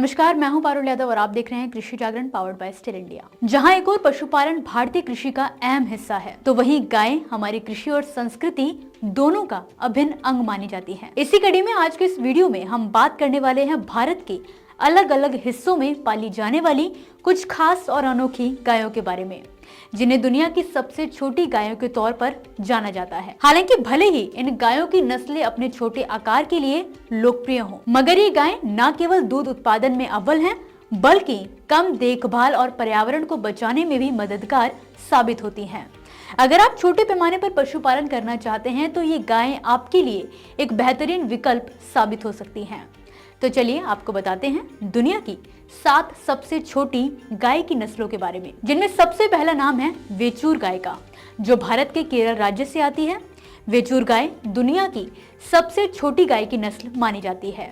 नमस्कार, मैं हूं पारुल यादव और आप देख रहे हैं कृषि जागरण पावर्ड बाय स्टिल इंडिया। जहां एक और पशुपालन भारतीय कृषि का अहम हिस्सा है, तो वहीं गाय हमारी कृषि और संस्कृति दोनों का अभिन्न अंग मानी जाती है। इसी कड़ी में आज के इस वीडियो में हम बात करने वाले हैं भारत के अलग अलग हिस्सों में पाली जाने वाली कुछ खास और अनोखी गायों के बारे में, जिन्हें दुनिया की सबसे छोटी गायों के तौर पर जाना जाता है। हालांकि भले ही इन गायों की नस्लें अपने छोटे आकार के लिए लोकप्रिय हों, मगर ये गायें न केवल दूध उत्पादन में अव्वल हैं, बल्कि कम देखभाल और पर्यावरण को बचाने में भी मददगार साबित होती हैं। अगर आप छोटे पैमाने पर पशुपालन करना चाहते हैं तो ये गायें आपके लिए एक बेहतरीन विकल्प साबित हो सकती हैं। तो चलिए आपको बताते हैं दुनिया की 7 सबसे छोटी गाय की नस्लों के बारे में, जिनमें सबसे पहला नाम है वेचूर गाय का, जो भारत के केरल राज्य से आती है। वेचूर गाय दुनिया की सबसे छोटी गाय की नस्ल मानी जाती है।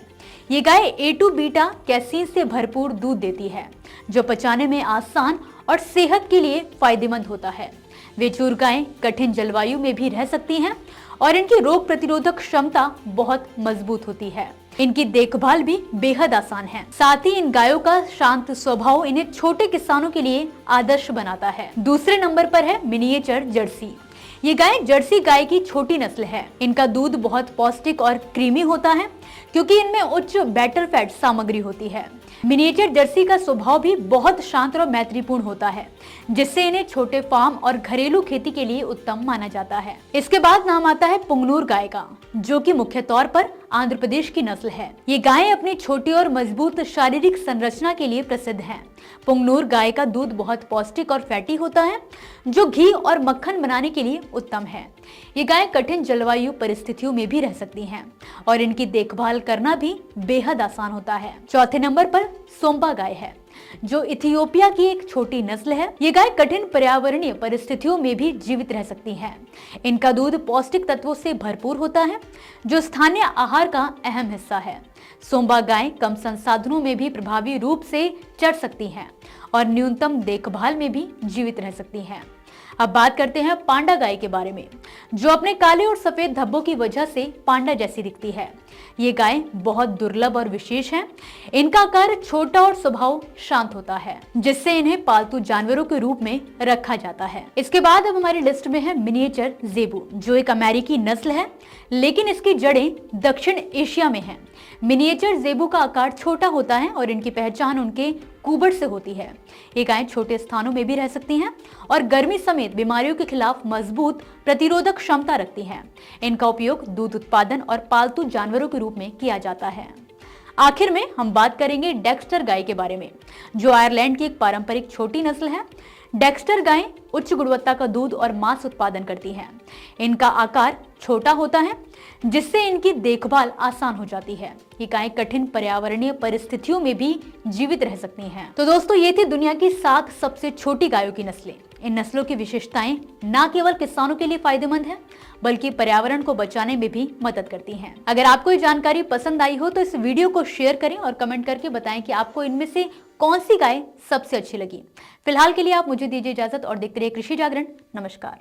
ये गाय A2 बीटा कैसीन से भरपूर दूध देती है, जो पचाने में आसान और सेहत के लिए फायदेमंद होता है। वेचूर गायें कठिन जलवायु में भी रह सकती हैं और इनकी रोग प्रतिरोधक क्षमता बहुत मजबूत होती है। इनकी देखभाल भी बेहद आसान है। साथ ही इन गायों का शांत स्वभाव इन्हें छोटे किसानों के लिए आदर्श बनाता है। दूसरे नंबर पर है मिनिएचर जर्सी। ये गाय जर्सी गाय की छोटी नस्ल है। इनका दूध बहुत पौष्टिक और क्रीमी होता है, क्योंकि इनमें उच्च बैटर फैट सामग्री होती है। मिनिएचर जर्सी का स्वभाव भी बहुत शांत और मैत्रीपूर्ण होता है, जिससे इन्हें छोटे फार्म और घरेलू खेती के लिए उत्तम माना जाता है। इसके बाद नाम आता है पुंगनूर गाय का, जो कि मुख्य तौर पर आंध्र प्रदेश की नस्ल है। ये गायें अपनी छोटी और मजबूत शारीरिक संरचना के लिए प्रसिद्ध हैं। पुंगनूर गाय का दूध बहुत पौष्टिक और फैटी होता है, जो घी और मक्खन बनाने के लिए उत्तम है। ये गायें कठिन जलवायु परिस्थितियों में भी रह सकती हैं और इनकी देखभाल करना भी बेहद आसान होता है। चौथे नंबर पर सोम्बा गाय है, जो इथियोपिया की एक छोटी नस्ल है। ये गाय कठिन पर्यावरणीय परिस्थितियों में भी जीवित रह सकती है। इनका दूध पौष्टिक तत्वों से भरपूर होता है, जो स्थानीय आहार का अहम हिस्सा है। सोम्बा गाय कम संसाधनों में भी प्रभावी रूप से चर सकती हैं और न्यूनतम देखभाल में भी जीवित रह सकती हैं। अब बात करते हैं पांडा गाय के बारे में, जो अपने काले और सफेद धब्बों की वजह से पांडा जैसी दिखती है। ये गाय बहुत दुर्लभ और विशेष है। इनका आकार छोटा और स्वभाव शांत होता है, जिससे इन्हें पालतू जानवरों के रूप में रखा जाता है। इसके बाद अब हमारी लिस्ट में है मिनिएचर जेबू, जो एक अमेरिकी नस्ल है, लेकिन इसकी जड़ें दक्षिण एशिया में हैं। मिनिएचर जेबू का आकार छोटा होता है और इनकी पहचान उनके कुबड़ से होती है। ये गायें छोटे स्थानों में भी रह सकती हैं और गर्मी समेत बीमारियों के खिलाफ मजबूत प्रतिरोधक क्षमता रखती हैं। इनका उपयोग दूध उत्पादन और पालतू जानवरों के रूप में किया जाता है। आखिर में हम बात करेंगे डेक्स्टर गाय के बारे में, जो आयरलैंड की एक पारंपरिक छोटी नस्ल है। डेक्स्टर गायें उच्च गुणवत्ता का दूध और मांस उत्पादन करती हैं। इनका आकार छोटा होता है, जिससे इनकी देखभाल आसान हो जाती है। ये गायें कठिन पर्यावरणीय परिस्थितियों में भी जीवित रह सकती हैं। तो दोस्तों, ये थी दुनिया की 7 सबसे छोटी गायों की नस्लें। इन नस्लों की विशेषताएं न केवल किसानों के लिए फायदेमंद है, बल्कि पर्यावरण को बचाने में भी मदद करती हैं। अगर आपको ये जानकारी पसंद आई हो तो इस वीडियो को शेयर करें और कमेंट करके बताएं कि आपको इनमें से कौन सी गाय सबसे अच्छी लगी। फिलहाल के लिए आप मुझे दीजिए इजाजत और देखते रहिए कृषि जागरण। नमस्कार।